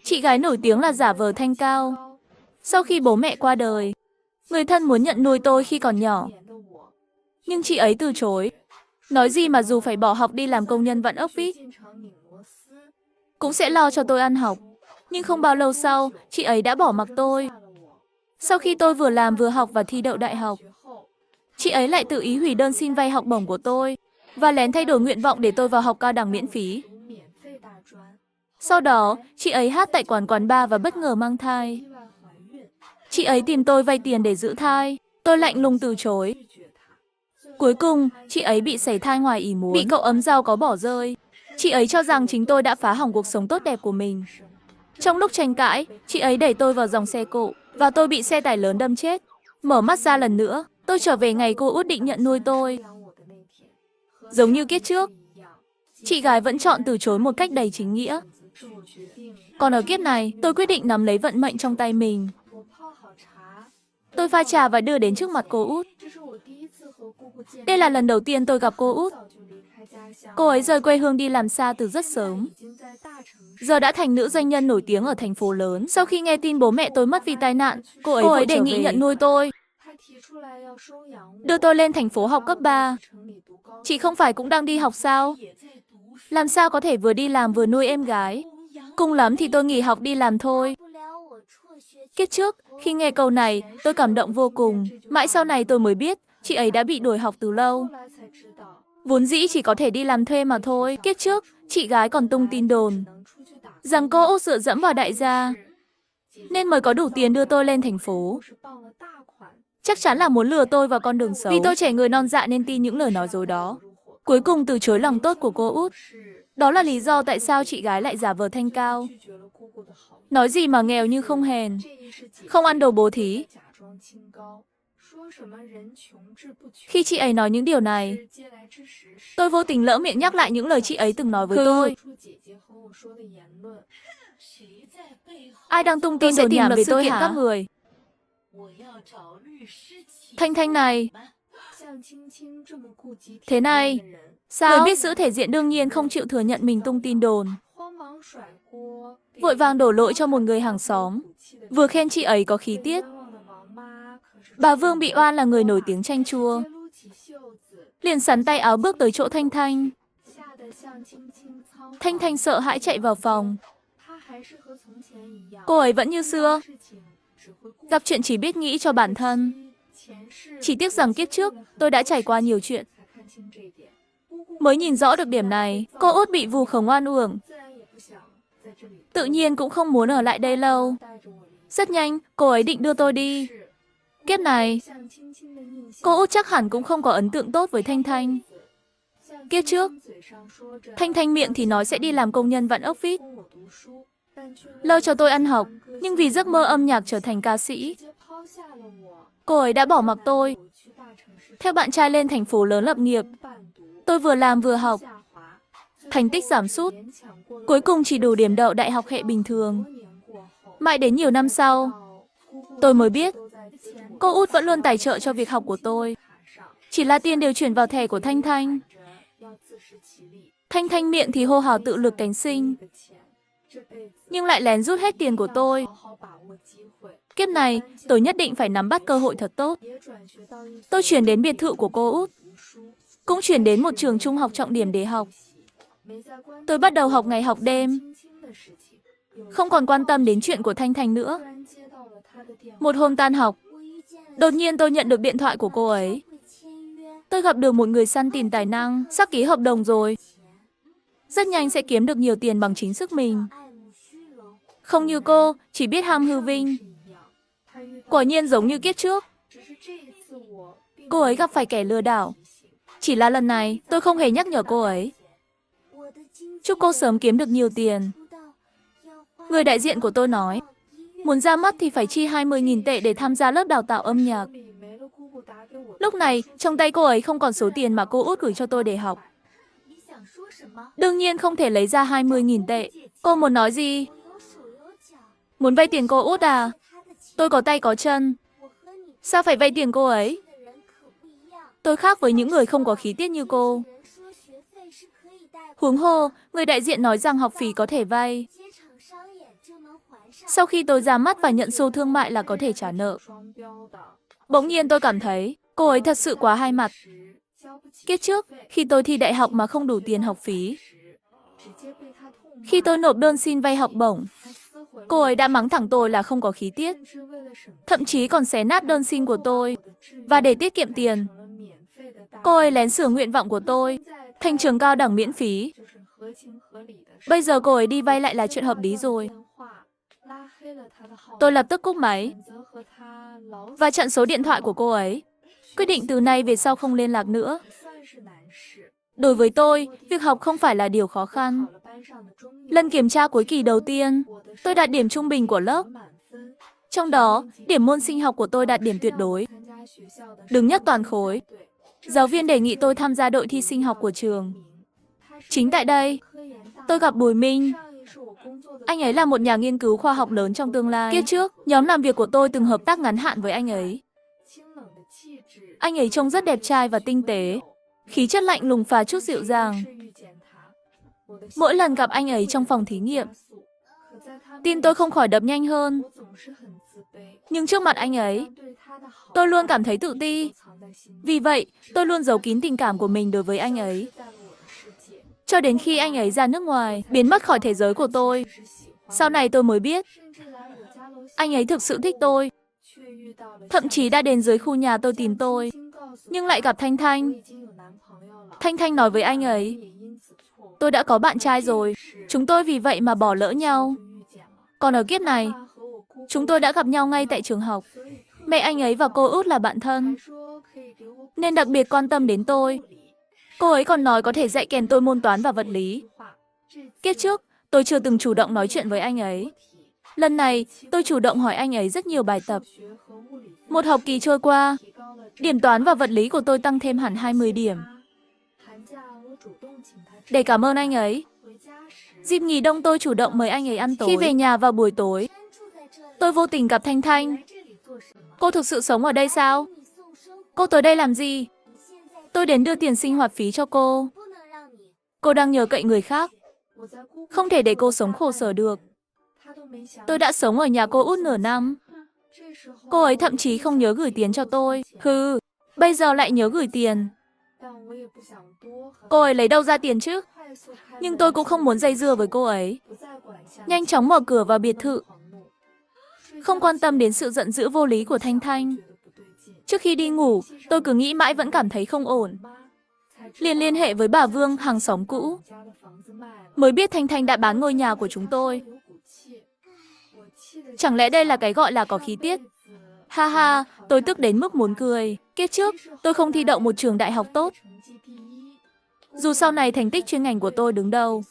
Chị gái nổi tiếng là giả vờ thanh cao. Sau khi bố mẹ qua đời, người thân muốn nhận nuôi tôi khi còn nhỏ. Nhưng chị ấy từ chối. Nói gì mà dù phải bỏ học đi làm công nhân vặn ốc vít, cũng sẽ lo cho tôi ăn học. Nhưng không bao lâu sau, chị ấy đã bỏ mặc tôi. Sau khi tôi vừa làm vừa học và thi đậu đại học, chị ấy lại tự ý hủy đơn xin vay học bổng của tôi và lén thay đổi nguyện vọng để tôi vào học cao đẳng miễn phí. Sau đó, chị ấy hát tại quán bar và bất ngờ mang thai. Chị ấy tìm tôi vay tiền để giữ thai. Tôi lạnh lùng từ chối. Cuối cùng, chị ấy bị sảy thai ngoài ý muốn, bị cậu ấm giàu có bỏ rơi. Chị ấy cho rằng chính tôi đã phá hỏng cuộc sống tốt đẹp của mình. Trong lúc tranh cãi, chị ấy đẩy tôi vào dòng xe cộ và tôi bị xe tải lớn đâm chết. Mở mắt ra lần nữa, tôi trở về ngày cô út định nhận nuôi tôi. Giống như kiếp trước, chị gái vẫn chọn từ chối một cách đầy chính nghĩa. Còn ở kiếp này, tôi quyết định nắm lấy vận mệnh trong tay mình. Tôi pha trà và đưa đến trước mặt cô út. Đây là lần đầu tiên tôi gặp cô út. Cô ấy rời quê hương đi làm xa từ rất sớm. Giờ đã thành nữ doanh nhân nổi tiếng ở thành phố lớn. Sau khi nghe tin bố mẹ tôi mất vì tai nạn, cô ấy đề nghị nhận nuôi tôi, đưa tôi lên thành phố học cấp 3. Chị không phải cũng đang đi học sao? Làm sao có thể vừa đi làm vừa nuôi em gái? Cùng lắm thì tôi nghỉ học đi làm thôi. Kiếp trước, khi nghe câu này, tôi cảm động vô cùng. Mãi sau này tôi mới biết, chị ấy đã bị đuổi học từ lâu. Vốn dĩ chỉ có thể đi làm thuê mà thôi. Kiếp trước, chị gái còn tung tin đồn rằng cô út dựa dẫm vào đại gia, nên mới có đủ tiền đưa tôi lên thành phố. Chắc chắn là muốn lừa tôi vào con đường xấu. Vì tôi trẻ người non dạ nên tin những lời nói dối đó. Cuối cùng từ chối lòng tốt của cô út. Đó là lý do tại sao chị gái lại giả vờ thanh cao. Nói gì mà nghèo như không hèn, không ăn đồ bố thí. Khi chị ấy nói những điều này, tôi vô tình lỡ miệng nhắc lại những lời chị ấy từng nói với tôi. Ai đang tung tin đồn nhảm về tôi hả? Các người. Thanh Thanh này. Thế này, sao? Người biết giữ thể diện đương nhiên không chịu thừa nhận mình tung tin đồn. Vội vàng đổ lỗi cho một người hàng xóm, vừa khen chị ấy có khí tiết. Bà Vương bị oan là người nổi tiếng chanh chua, liền sắn tay áo bước tới chỗ Thanh Thanh. Thanh Thanh sợ hãi chạy vào phòng. Cô ấy vẫn như xưa, gặp chuyện chỉ biết nghĩ cho bản thân. Chỉ tiếc rằng kiếp trước, tôi đã trải qua nhiều chuyện, mới nhìn rõ được điểm này. Cô út bị vù khống oan uổng, tự nhiên cũng không muốn ở lại đây lâu. Rất nhanh, cô ấy định đưa tôi đi. Kiếp này, cô út chắc hẳn cũng không có ấn tượng tốt với Thanh Thanh. Kiếp trước, Thanh Thanh miệng thì nói sẽ đi làm công nhân vặn ốc vít, lo cho tôi ăn học, nhưng vì giấc mơ âm nhạc trở thành ca sĩ, cô ấy đã bỏ mặc tôi, theo bạn trai lên thành phố lớn lập nghiệp. Tôi vừa làm vừa học, thành tích giảm sút, cuối cùng chỉ đủ điểm đậu đại học hệ bình thường. Mãi đến nhiều năm sau, tôi mới biết, cô út vẫn luôn tài trợ cho việc học của tôi. Chỉ là tiền đều chuyển vào thẻ của Thanh Thanh. Thanh Thanh miệng thì hô hào tự lực cánh sinh, nhưng lại lén rút hết tiền của tôi. Kiếp này, tôi nhất định phải nắm bắt cơ hội thật tốt. Tôi chuyển đến biệt thự của cô út, cũng chuyển đến một trường trung học trọng điểm để học. Tôi bắt đầu học ngày học đêm, không còn quan tâm đến chuyện của Thanh Thanh nữa. Một hôm tan học, đột nhiên tôi nhận được điện thoại của cô ấy. Tôi gặp được một người săn tìm tài năng, sắp ký hợp đồng rồi. Rất nhanh sẽ kiếm được nhiều tiền bằng chính sức mình. Không như cô, chỉ biết ham hư vinh. Quả nhiên giống như kiếp trước, cô ấy gặp phải kẻ lừa đảo. Chỉ là lần này, tôi không hề nhắc nhở cô ấy. Chúc cô sớm kiếm được nhiều tiền. Người đại diện của tôi nói, muốn ra mắt thì phải chi 20.000 tệ để tham gia lớp đào tạo âm nhạc. Lúc này, trong tay cô ấy không còn số tiền mà cô út gửi cho tôi để học. Đương nhiên không thể lấy ra 20.000 tệ. Cô muốn nói gì? Muốn vay tiền cô út à? Tôi có tay có chân. Sao phải vay tiền cô ấy? Tôi khác với những người không có khí tiết như cô. Huống hồ, người đại diện nói rằng học phí có thể vay. Sau khi tôi ra mắt và nhận xô thương mại là có thể trả nợ. Bỗng nhiên tôi cảm thấy cô ấy thật sự quá hai mặt. Kiếp trước, khi tôi thi đại học mà không đủ tiền học phí, khi tôi nộp đơn xin vay học bổng, cô ấy đã mắng thẳng tôi là không có khí tiết. Thậm chí còn xé nát đơn xin của tôi. Và để tiết kiệm tiền, cô ấy lén sửa nguyện vọng của tôi thành trường cao đẳng miễn phí. Bây giờ cô ấy đi vay lại là chuyện hợp lý rồi. Tôi lập tức cúp máy và chặn số điện thoại của cô ấy. Quyết định từ nay về sau không liên lạc nữa. Đối với tôi, việc học không phải là điều khó khăn. Lần kiểm tra cuối kỳ đầu tiên, tôi đạt điểm trung bình của lớp. Trong đó, điểm môn sinh học của tôi đạt điểm tuyệt đối, đứng nhất toàn khối. Giáo viên đề nghị tôi tham gia đội thi sinh học của trường. Chính tại đây, tôi gặp Bùi Minh. Anh ấy là một nhà nghiên cứu khoa học lớn trong tương lai. Kiếp trước, nhóm làm việc của tôi từng hợp tác ngắn hạn với anh ấy. Anh ấy trông rất đẹp trai và tinh tế, khí chất lạnh lùng và chút dịu dàng. Mỗi lần gặp anh ấy trong phòng thí nghiệm, tim tôi không khỏi đập nhanh hơn. Nhưng trước mặt anh ấy, tôi luôn cảm thấy tự ti. Vì vậy, tôi luôn giấu kín tình cảm của mình đối với anh ấy. Cho đến khi anh ấy ra nước ngoài, biến mất khỏi thế giới của tôi. Sau này tôi mới biết, anh ấy thực sự thích tôi. Thậm chí đã đến dưới khu nhà tôi tìm tôi, nhưng lại gặp Thanh Thanh. Thanh Thanh nói với anh ấy, tôi đã có bạn trai rồi, chúng tôi vì vậy mà bỏ lỡ nhau. Còn ở kiếp này, chúng tôi đã gặp nhau ngay tại trường học. Mẹ anh ấy và cô út là bạn thân, nên đặc biệt quan tâm đến tôi. Cô ấy còn nói có thể dạy kèm tôi môn toán và vật lý. Kiếp trước, tôi chưa từng chủ động nói chuyện với anh ấy. Lần này, tôi chủ động hỏi anh ấy rất nhiều bài tập. Một học kỳ trôi qua, điểm toán và vật lý của tôi tăng thêm hẳn 20 điểm. Để cảm ơn anh ấy, dịp nghỉ đông tôi chủ động mời anh ấy ăn tối. Khi về nhà vào buổi tối, tôi vô tình gặp Thanh Thanh. Cô thực sự sống ở đây sao? Cô tới đây làm gì? Tôi đến đưa tiền sinh hoạt phí cho cô. Cô đang nhờ cậy người khác. Không thể để cô sống khổ sở được. Tôi đã sống ở nhà cô út nửa năm. Cô ấy thậm chí không nhớ gửi tiền cho tôi. Hừ, bây giờ lại nhớ gửi tiền. Cô ấy lấy đâu ra tiền chứ? Nhưng tôi cũng không muốn dây dưa với cô ấy. Nhanh chóng mở cửa vào biệt thự. Không quan tâm đến sự giận dữ vô lý của Thanh Thanh. Trước khi đi ngủ, tôi cứ nghĩ mãi vẫn cảm thấy không ổn. Liền liên hệ với bà Vương, hàng xóm cũ. Mới biết Thanh Thanh đã bán ngôi nhà của chúng tôi. Chẳng lẽ đây là cái gọi là có khí tiết? Ha ha, tôi tức đến mức muốn cười. Kiếp trước, tôi không thi đậu một trường đại học tốt. Dù sau này thành tích chuyên ngành của tôi đứng đầu,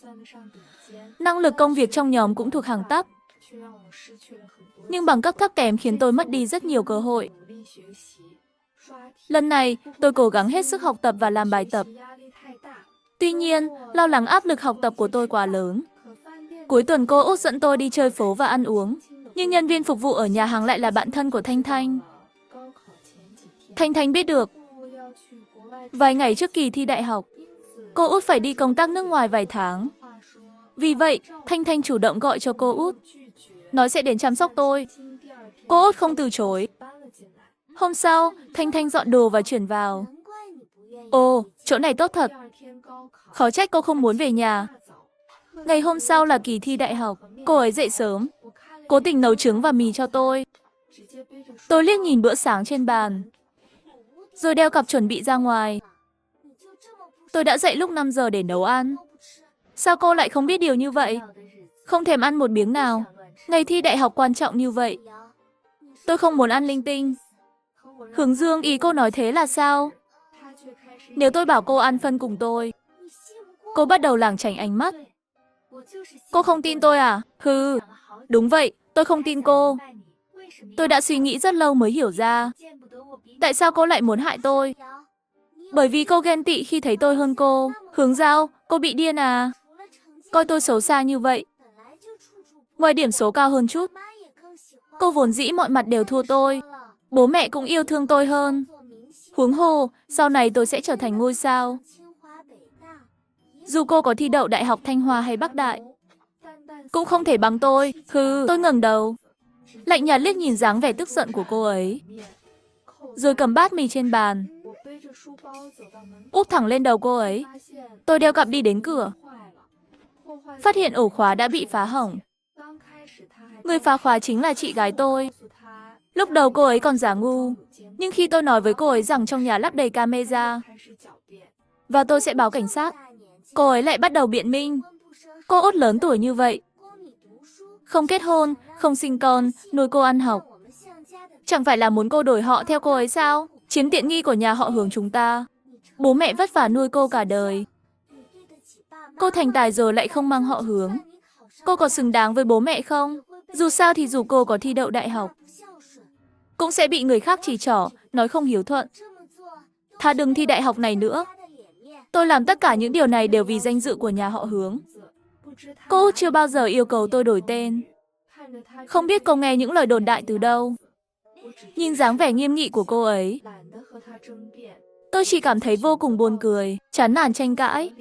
năng lực công việc trong nhóm cũng thuộc hàng tắp. Nhưng bằng cấp thấp kém khiến tôi mất đi rất nhiều cơ hội. Lần này, tôi cố gắng hết sức học tập và làm bài tập. Tuy nhiên, lo lắng áp lực học tập của tôi quá lớn. Cuối tuần cô út dẫn tôi đi chơi phố và ăn uống. Nhưng nhân viên phục vụ ở nhà hàng lại là bạn thân của Thanh Thanh. Thanh Thanh biết được, vài ngày trước kỳ thi đại học, cô út phải đi công tác nước ngoài vài tháng. Vì vậy, Thanh Thanh chủ động gọi cho cô út, nói sẽ đến chăm sóc tôi. Cô út không từ chối. Hôm sau, Thanh Thanh dọn đồ và chuyển vào. Ồ, chỗ này tốt thật. Khó trách cô không muốn về nhà. Ngày hôm sau là kỳ thi đại học. Cô ấy dậy sớm, cố tình nấu trứng và mì cho tôi. Tôi liếc nhìn bữa sáng trên bàn, rồi đeo cặp chuẩn bị ra ngoài. Tôi đã dậy lúc 5 giờ để nấu ăn. Sao cô lại không biết điều như vậy? Không thèm ăn một miếng nào. Ngày thi đại học quan trọng như vậy. Tôi không muốn ăn linh tinh. Hướng Dương, ý cô nói thế là sao? Nếu tôi bảo cô ăn phân cùng tôi, cô bắt đầu lảng tránh ánh mắt. Cô không tin tôi à? Hừ, đúng vậy, tôi không tin cô. Tôi đã suy nghĩ rất lâu mới hiểu ra. Tại sao cô lại muốn hại tôi? Bởi vì cô ghen tị khi thấy tôi hơn cô. Hướng Giao, cô bị điên à? Coi tôi xấu xa như vậy. Ngoài điểm số cao hơn chút, cô vốn dĩ mọi mặt đều thua tôi. Bố mẹ cũng yêu thương tôi hơn. Huống hồ, sau này tôi sẽ trở thành ngôi sao. Dù cô có thi đậu Đại học Thanh Hoa hay Bắc Đại, cũng không thể bằng tôi. Hừ, tôi ngẩng đầu, lạnh nhạt liếc nhìn dáng vẻ tức giận của cô ấy, rồi cầm bát mì trên bàn, úp thẳng lên đầu cô ấy. Tôi đeo cặp đi đến cửa, phát hiện ổ khóa đã bị phá hỏng. Người phá khóa chính là chị gái tôi. Lúc đầu cô ấy còn giả ngu, nhưng khi tôi nói với cô ấy rằng trong nhà lắp đầy camera và tôi sẽ báo cảnh sát, cô ấy lại bắt đầu biện minh. Cô Út lớn tuổi như vậy, không kết hôn, không sinh con, nuôi cô ăn học. Chẳng phải là muốn cô đổi họ theo cô ấy sao? Chiếm tiện nghi của nhà họ Hướng chúng ta. Bố mẹ vất vả nuôi cô cả đời. Cô thành tài rồi lại không mang họ Hướng. Cô có xứng đáng với bố mẹ không? Dù sao thì dù cô có thi đậu đại học, cũng sẽ bị người khác chỉ trỏ, nói không hiếu thuận. Thà đừng thi đại học này nữa. Tôi làm tất cả những điều này đều vì danh dự của nhà họ Hướng. Cô Út chưa bao giờ yêu cầu tôi đổi tên. Không biết cô nghe những lời đồn đại từ đâu. Nhìn dáng vẻ nghiêm nghị của cô ấy, tôi chỉ cảm thấy vô cùng buồn cười, chán nản tranh cãi.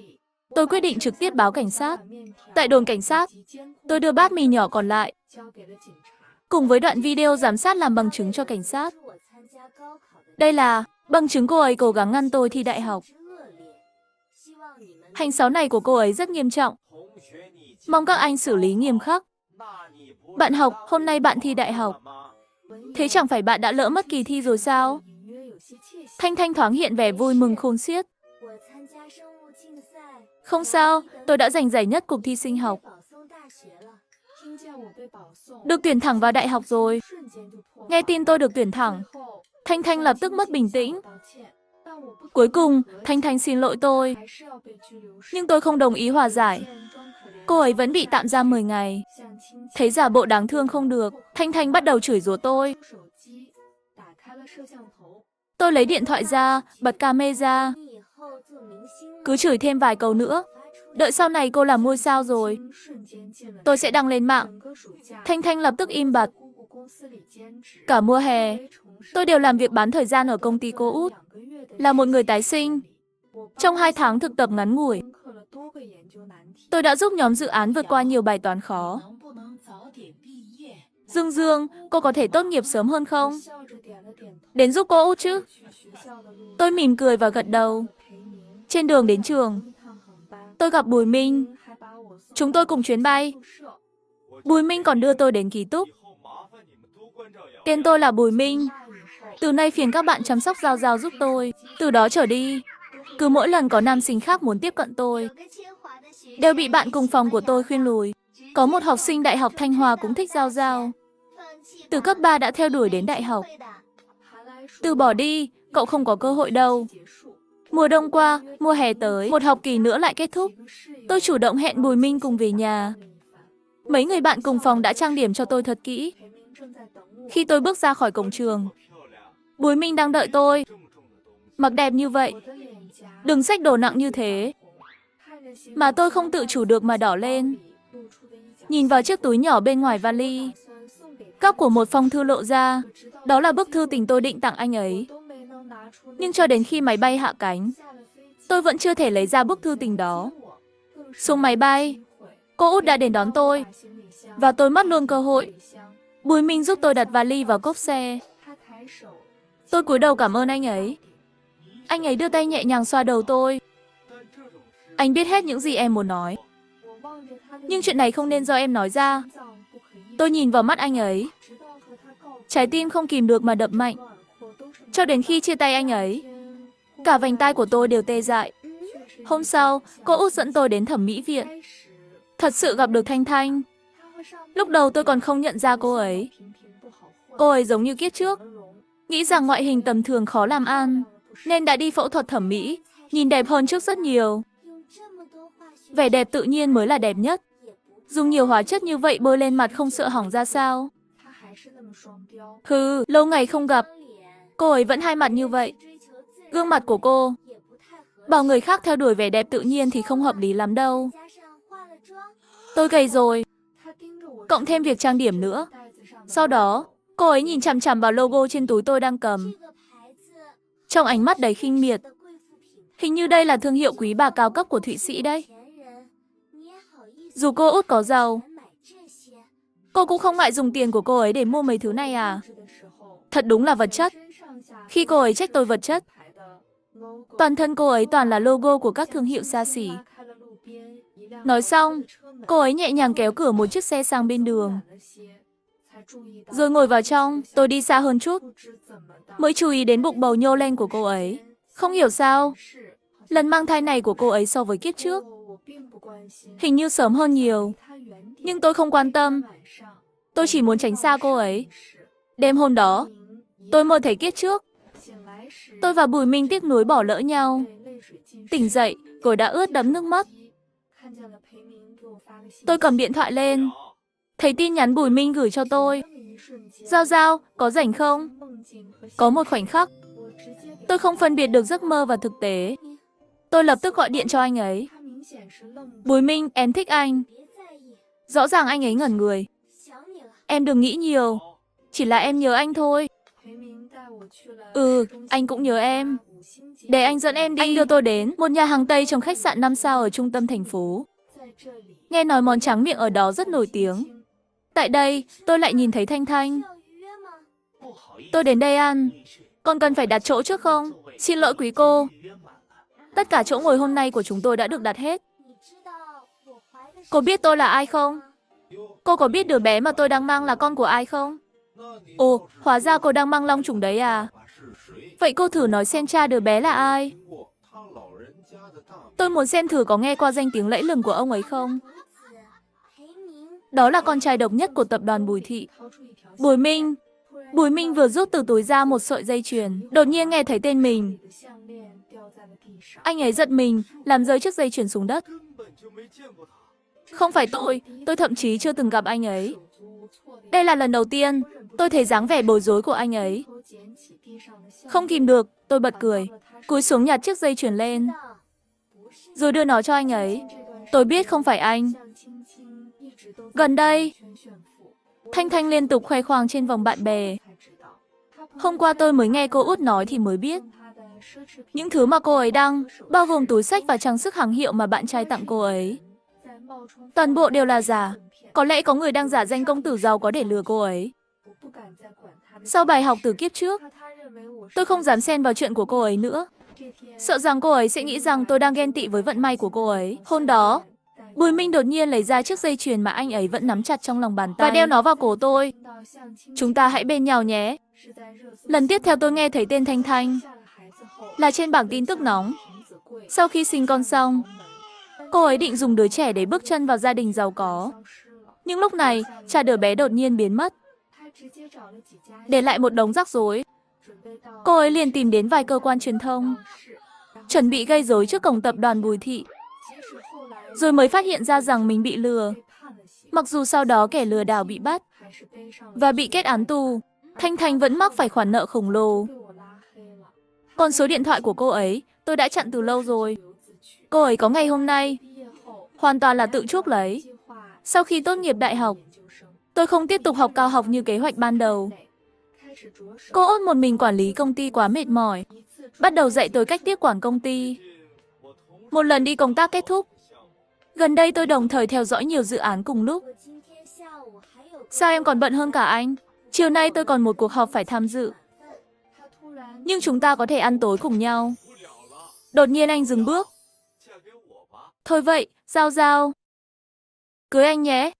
Tôi quyết định trực tiếp báo cảnh sát. Tại đồn cảnh sát, tôi đưa bát mì nhỏ còn lại, cùng với đoạn video giám sát làm bằng chứng cho cảnh sát. Đây là bằng chứng cô ấy cố gắng ngăn tôi thi đại học. Hành xấu này của cô ấy rất nghiêm trọng. Mong các anh xử lý nghiêm khắc. Bạn học, hôm nay bạn thi đại học. Thế chẳng phải bạn đã lỡ mất kỳ thi rồi sao? Thanh Thanh thoáng hiện vẻ vui mừng khôn xiết. Không sao, tôi đã giành giải nhất cuộc thi sinh học. Được tuyển thẳng vào đại học rồi. Nghe tin tôi được tuyển thẳng, Thanh Thanh lập tức mất bình tĩnh. Cuối cùng, Thanh Thanh xin lỗi tôi. Nhưng tôi không đồng ý hòa giải. Cô ấy vẫn bị tạm giam 10 ngày. Thấy giả bộ đáng thương không được, Thanh Thanh bắt đầu chửi rủa tôi. Tôi lấy điện thoại ra, bật camera. Cứ chửi thêm vài câu nữa. Đợi sau này cô làm ngôi sao rồi, tôi sẽ đăng lên mạng. Thanh Thanh lập tức im bặt. Cả mùa hè, tôi đều làm việc bán thời gian ở công ty cô Út. Là một người tái sinh. Trong 2 tháng thực tập ngắn ngủi, tôi đã giúp nhóm dự án vượt qua nhiều bài toán khó. Dương Dương, cô có thể tốt nghiệp sớm hơn không? Đến giúp cô Út chứ? Tôi mỉm cười và gật đầu. Trên đường đến trường, tôi gặp Bùi Minh. Chúng tôi cùng chuyến bay. Bùi Minh còn đưa tôi đến ký túc. Tên tôi là Bùi Minh. Từ nay phiền các bạn chăm sóc Giao Giao giúp tôi. Từ đó trở đi, cứ mỗi lần có nam sinh khác muốn tiếp cận tôi, đều bị bạn cùng phòng của tôi khuyên lùi. Có một học sinh Đại học Thanh Hòa cũng thích Giao Giao. Từ cấp 3 đã theo đuổi đến đại học. Từ bỏ đi, cậu không có cơ hội đâu. Mùa đông qua, mùa hè tới, một học kỳ nữa lại kết thúc. Tôi chủ động hẹn Bùi Minh cùng về nhà. Mấy người bạn cùng phòng đã trang điểm cho tôi thật kỹ. Khi tôi bước ra khỏi cổng trường, Bùi Minh đang đợi tôi. Mặc đẹp như vậy, đừng xách đồ nặng như thế. Mà tôi không tự chủ được mà đỏ lên. Nhìn vào chiếc túi nhỏ bên ngoài vali, góc của một phong thư lộ ra. Đó là bức thư tình tôi định tặng anh ấy. Nhưng cho đến khi máy bay hạ cánh, tôi vẫn chưa thể lấy ra bức thư tình đó. Xuống máy bay, cô Út đã đến đón tôi, và tôi mất luôn cơ hội. Bùi Minh giúp tôi đặt vali vào cốp xe. Tôi cúi đầu cảm ơn anh ấy. Anh ấy đưa tay nhẹ nhàng xoa đầu tôi. Anh biết hết những gì em muốn nói. Nhưng chuyện này không nên do em nói ra. Tôi nhìn vào mắt anh ấy. Trái tim không kìm được mà đập mạnh. Cho đến khi chia tay anh ấy, cả vành tai của tôi đều tê dại. Hôm sau, cô Út dẫn tôi đến thẩm mỹ viện. Thật sự gặp được Thanh Thanh. Lúc đầu tôi còn không nhận ra cô ấy. Cô ấy giống như kiếp trước, nghĩ rằng ngoại hình tầm thường khó làm ăn, nên đã đi phẫu thuật thẩm mỹ, nhìn đẹp hơn trước rất nhiều. Vẻ đẹp tự nhiên mới là đẹp nhất. Dùng nhiều hóa chất như vậy bôi lên mặt không sợ hỏng ra sao? Hừ, lâu ngày không gặp, cô ấy vẫn hai mặt như vậy. Gương mặt của cô, bảo người khác theo đuổi vẻ đẹp tự nhiên thì không hợp lý lắm đâu. Tôi gầy rồi, cộng thêm việc trang điểm nữa. Sau đó, cô ấy nhìn chằm chằm vào logo trên túi tôi đang cầm. Trong ánh mắt đầy khinh miệt. Hình như đây là thương hiệu quý bà cao cấp của Thụy Sĩ đấy. Dù cô Út có giàu, Cô cũng không ngại dùng tiền của cô ấy để mua mấy thứ này à? Thật đúng là vật chất. Khi cô ấy trách tôi vật chất, toàn thân cô ấy toàn là logo của các thương hiệu xa xỉ. Nói xong, cô ấy nhẹ nhàng kéo cửa một chiếc xe sang bên đường. Rồi ngồi vào trong, tôi đi xa hơn chút, mới chú ý đến bụng bầu nhô lên của cô ấy. Không hiểu sao, lần mang thai này của cô ấy so với kiếp trước, hình như sớm hơn nhiều. Nhưng tôi không quan tâm, tôi chỉ muốn tránh xa cô ấy. Đêm hôm đó, tôi mơ thấy kiếp trước. Tôi và Bùi Minh tiếc nuối bỏ lỡ nhau. Tỉnh dậy, cô đã ướt đẫm nước mắt. Tôi cầm điện thoại lên, thấy tin nhắn Bùi Minh gửi cho tôi. Giao Giao, có rảnh không? Có một khoảnh khắc, tôi không phân biệt được giấc mơ và thực tế. Tôi lập tức gọi điện cho anh ấy. Bùi Minh, em thích anh. Rõ ràng anh ấy ngẩn người. Em đừng nghĩ nhiều, chỉ là em nhớ anh thôi. Anh cũng nhớ em. Để anh dẫn em đi. Anh đưa tôi đến một nhà hàng Tây trong khách sạn 5 sao ở trung tâm thành phố. Nghe nói món tráng miệng ở đó rất nổi tiếng. Tại đây, tôi lại nhìn thấy Thanh Thanh. Tôi đến đây ăn. Còn cần phải đặt chỗ trước không? Xin lỗi quý cô. Tất cả chỗ ngồi hôm nay của chúng tôi đã được đặt hết. Cô biết tôi là ai không? Cô có biết đứa bé mà tôi đang mang là con của ai không? Ồ, hóa ra cô đang mang long trùng đấy à? Vậy cô thử nói xem cha đứa bé là ai? Tôi muốn xem thử có nghe qua danh tiếng lẫy lừng của ông ấy không? Đó là con trai độc nhất của tập đoàn Bùi Thị. Bùi Minh. Bùi Minh vừa rút từ túi ra một sợi dây chuyền, đột nhiên nghe thấy tên mình. Anh ấy giật mình, làm rơi chiếc dây chuyền xuống đất. Không phải tôi thậm chí chưa từng gặp anh ấy. Đây là lần đầu tiên tôi thấy dáng vẻ bối rối của anh ấy. Không kìm được, tôi bật cười, cúi xuống nhặt chiếc dây chuyền lên, rồi đưa nó cho anh ấy. Tôi biết không phải anh. Gần đây, Thanh Thanh liên tục khoe khoang trên vòng bạn bè. Hôm qua tôi mới nghe cô út nói thì mới biết. Những thứ mà cô ấy đăng, bao gồm túi xách và trang sức hàng hiệu mà bạn trai tặng cô ấy, toàn bộ đều là giả. Có lẽ có người đang giả danh công tử giàu có để lừa cô ấy. Sau bài học từ kiếp trước, tôi không dám xen vào chuyện của cô ấy nữa. Sợ rằng cô ấy sẽ nghĩ rằng tôi đang ghen tị với vận may của cô ấy. Hôm đó, Bùi Minh đột nhiên lấy ra chiếc dây chuyền mà anh ấy vẫn nắm chặt trong lòng bàn tay và đeo nó vào cổ tôi. Chúng ta hãy bên nhau nhé. Lần tiếp theo tôi nghe thấy tên Thanh Thanh là trên bảng tin tức nóng. Sau khi sinh con xong, cô ấy định dùng đứa trẻ để bước chân vào gia đình giàu có. Nhưng lúc này, cha đứa bé đột nhiên biến mất, để lại một đống rắc rối. Cô ấy liền tìm đến vài cơ quan truyền thông, chuẩn bị gây rối trước cổng tập đoàn Bùi Thị. Rồi mới phát hiện ra rằng mình bị lừa. Mặc dù sau đó kẻ lừa đảo bị bắt và bị kết án tù, Thanh Thanh vẫn mắc phải khoản nợ khổng lồ. Còn số điện thoại của cô ấy, tôi đã chặn từ lâu rồi. Cô ấy có ngày hôm nay, hoàn toàn là tự chuốc lấy. Sau khi tốt nghiệp đại học, tôi không tiếp tục học cao học như kế hoạch ban đầu. Cô út một mình quản lý công ty quá mệt mỏi, bắt đầu dạy tôi cách tiếp quản công ty. Một lần đi công tác kết thúc, gần đây tôi đồng thời theo dõi nhiều dự án cùng lúc. Sao em còn bận hơn cả anh? Chiều nay tôi còn một cuộc họp phải tham dự. Nhưng chúng ta có thể ăn tối cùng nhau. Đột nhiên anh dừng bước. Thôi vậy, Giao Giao, cưới anh nhé.